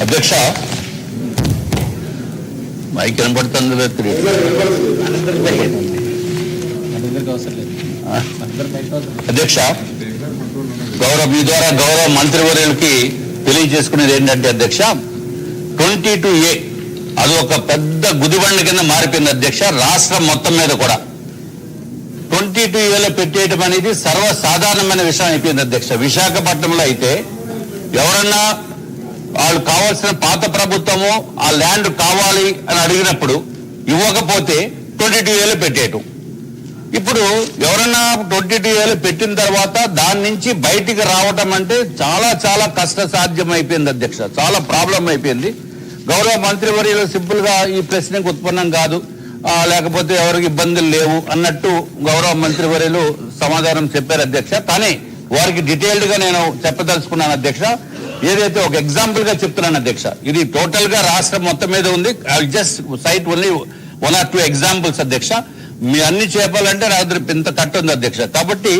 అధ్యక్ష మైక్ కనపడుతుంది అధ్యక్ష మీ ద్వారా గౌరవ మంత్రివర్యులకి తెలియజేసుకునేది ఏంటంటే అధ్యక్ష 22A అది ఒక పెద్ద గుదిబండ కింద మారిపోయింది అధ్యక్ష. రాష్ట్రం మొత్తం మీద కూడా 22Aలో పెట్టేయటం అనేది సర్వసాధారణమైన విషయం అయిపోయింది అధ్యక్ష. విశాఖపట్నంలో అయితే ఎవరన్నా వాళ్ళు కావాల్సిన పాత ప్రభుత్వము ఆ ల్యాండ్ కావాలి అని అడిగినప్పుడు ఇవ్వకపోతే 22Aలో పెట్టేయటం. ఇప్పుడు ఎవరన్నా 22Aలో పెట్టిన తర్వాత దాని నుంచి బయటికి రావటం అంటే చాలా చాలా కష్టసాధ్యం అయిపోయింది అధ్యక్ష. చాలా ప్రాబ్లం అయిపోయింది. గౌరవ మంత్రివర్యులు సింపుల్ గా ఈ ప్రశ్నకు ఉత్పన్నం కాదు, లేకపోతే ఎవరికి ఇబ్బందులు లేవు అన్నట్టు గౌరవ మంత్రివర్యులు సమాధానం చెప్పారు అధ్యక్ష. కానీ వారికి డీటెయిల్డ్ గా నేను చెప్పదలుచుకున్నాను అధ్యక్ష. ఏదైతే ఒక ఎగ్జాంపుల్ గా చెప్తున్నాను అధ్యక్ష, ఇది టోటల్ గా రాష్ట్రం మొత్తం మీద ఉంది. I just cite only 1 or 2 examples అధ్యక్ష. మీ అన్ని చెప్పాలంటే నా దగ్గర ఇంత కట్టు ఉంది అధ్యక్ష. కాబట్టి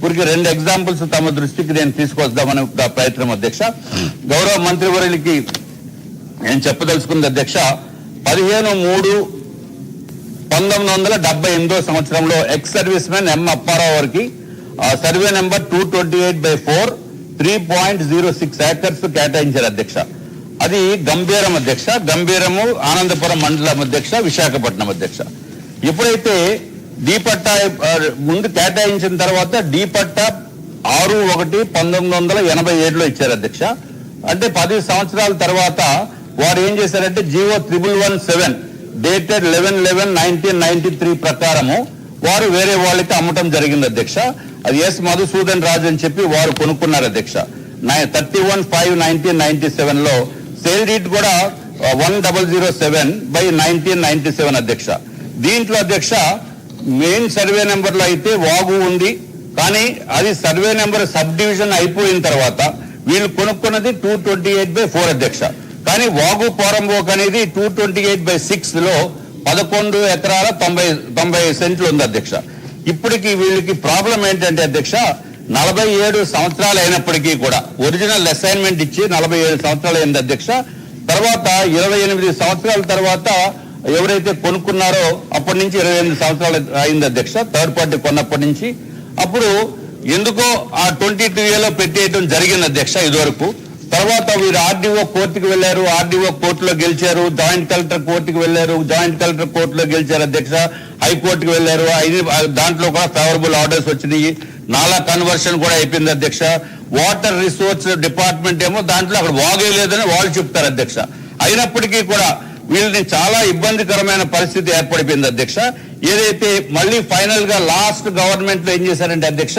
ఊరికి 2 ఎగ్జాంపుల్స్ తమ దృష్టికి నేను తీసుకొద్దామనే ప్రయత్నం అధ్యక్ష. గౌరవ మంత్రివర్యులకి నేను చెప్పదలుచుకుంది అధ్యక్ష, 15/3/1978 సంవత్సరంలో ఎక్స్ సర్వీస్ మెన్ ఎం అప్పారావు వారికి సర్వే నెంబర్ 228/4 3.06 ఏకర్స్ కేటాయించారు అధ్యక్ష. అది గంభీరం అధ్యక్ష. గంభీరము ఆనందపురం మండలం అధ్యక్ష, విశాఖపట్నం అధ్యక్ష. ఎప్పుడైతే డి పట్టా ముందు కేటాయించిన తర్వాత డి పట్టా 6/1/1987లో ఇచ్చారు అధ్యక్ష. అంటే 10 సంవత్సరాల తర్వాత వారు ఏం చేశారంటే జీవో 1117 డేటెడ్ 11/11/1993 ప్రకారము వారు వేరే వాళ్ళకి అమ్మటం జరిగింది అధ్యక్ష. అది ఎస్ మధుసూదన్ రాజు అని చెప్పి వారు కొనుక్కున్నారు అధ్యక్ష. 31/5/1997లో సేల్ డీట్ కూడా 1007/1997 అధ్యక్ష. దీంట్లో అధ్యక్ష మెయిన్ సర్వే నెంబర్లో అయితే వాగు ఉంది, కానీ అది సర్వే నెంబర్ సబ్ డివిజన్ అయిపోయిన తర్వాత వీళ్ళు కొనుక్కున్నది 228/4 అధ్యక్ష. కానీ వాగు పోరంబోక్ అనేది 228/6లో 11 ఎకరాల 90 సెంట్లు ఉంది అధ్యక్ష. ఇప్పటికి వీళ్ళకి ప్రాబ్లం ఏంటంటే అధ్యక్ష, 47 సంవత్సరాలు అయినప్పటికీ కూడా ఒరిజినల్ అసైన్మెంట్ ఇచ్చి 47 సంవత్సరాలు అయింది అధ్యక్ష. తర్వాత 28 సంవత్సరాల తర్వాత ఎవరైతే కొనుక్కున్నారో అప్పటి నుంచి 28 సంవత్సరాలు అయింది అధ్యక్ష, థర్డ్ పార్టీ కొన్నప్పటి నుంచి. అప్పుడు ఎందుకో ఆ 22Aలో పెట్టేయడం జరిగింది అధ్యక్ష ఇదివరకు. తర్వాత వీరు ఆర్డీఓ కోర్టుకు వెళ్లారు, ఆర్డీఓ కోర్టులో గెలిచారు, జాయింట్ కలెక్టర్ కోర్టుకు వెళ్లారు, జాయింట్ కలెక్టర్ కోర్టులో గెలిచారు అధ్యక్ష, హైకోర్టుకు వెళ్లారు. దాంట్లో కూడా ఫేవరబుల్ ఆర్డర్స్ వచ్చినాయి. నాలా కన్వర్షన్ కూడా అయిపోయింది అధ్యక్ష. వాటర్ రిసోర్స్ డిపార్ట్మెంట్ ఏమో దాంట్లో అక్కడ వాగే లేదని వాళ్ళు చెప్తారు అధ్యక్ష. అయినప్పటికీ కూడా వీళ్ళని చాలా ఇబ్బందికరమైన పరిస్థితి ఏర్పడిపోయింది అధ్యక్ష. ఏదైతే మళ్ళీ ఫైనల్ గా లాస్ట్ గవర్నమెంట్ లో ఏం చేశారంటే అధ్యక్ష,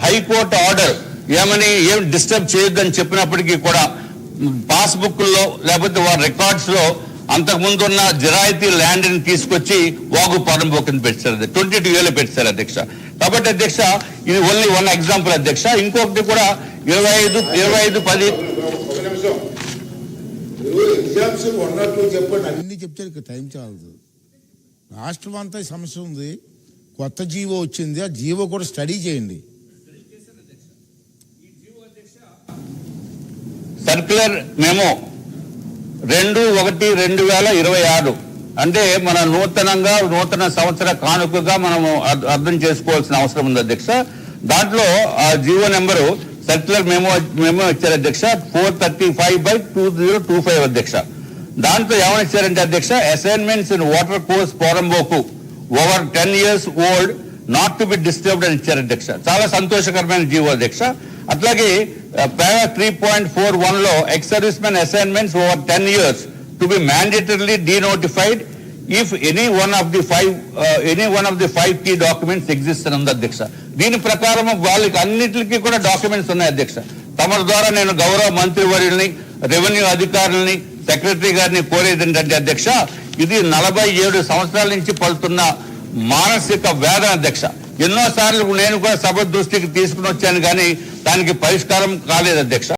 హైకోర్టు ఆర్డర్ ఏమని ఏం డిస్టర్బ్ చేయొద్దని చెప్పినప్పటికీ కూడా పాస్బుక్ లో లేకపోతే వారి రికార్డ్స్ లో అంతకుముందు ఉన్న జిరాయితీ ల్యాండ్ ని తీసుకొచ్చి వాగు పోరంబోక్ పెట్టారు, 22Aలో పెట్టారు అధ్యక్ష. కాబట్టి అధ్యక్ష ఇది ఓన్లీ 1 ఎగ్జాంపుల్ అధ్యక్ష. ఇంకొకటి కూడా 25/10 చెప్పండి, అన్ని చెప్తే టైం చాలదు. రాష్ట్రం అంతా సమస్య ఉంది. కొత్త జీవో వచ్చింది, ఆ జీవో కూడా స్టడీ చేయండి. సర్క్యులర్ మెమో 2/1/2026 అంటే మన నూతన సంవత్సర కానుకగా మనము అర్థం చేసుకోవాల్సిన అవసరం ఉంది అధ్యక్ష. దాంట్లో ఆ జీవో నెంబరు సర్క్యులర్ మెమో ఇచ్చారు అధ్యక్ష 435/2025 అధ్యక్ష. దాంట్లో ఏమని ఇచ్చారంటే అధ్యక్ష, అసైన్మెంట్స్ ఇన్ వాటర్ కోర్స్ పోరంబోకు over 10 years old not to be disturbed అని ఇచ్చారు అధ్యక్ష. చాలా సంతోషకరమైన జీవో అధ్యక్ష. అట్లాగే పారా 3.41లో ex service men assignments over 10 years to be mandatorily denotified if any one of the 5 key documents exist అని ఉంది అధ్యక్ష. దీని ప్రకారం వాళ్ళకి అన్నిటికీ కూడా డాక్యుమెంట్స్ ఉన్నాయి అధ్యక్ష. తమ ద్వారా నేను గౌరవ మంత్రివర్యుల్ని, రెవెన్యూ అధికారులని, సెక్రటరీ గారిని కోరేది ఏంటంటే అధ్యక్ష, ఇది 47 సంవత్సరాల నుంచి పడుతున్న మానసిక వేదన అధ్యక్ష. ఎన్నోసార్లు నేను కూడా సభ దృష్టికి తీసుకుని వచ్చాను, కానీ దానికి పరిష్కారం కాలేదు అధ్యక్ష.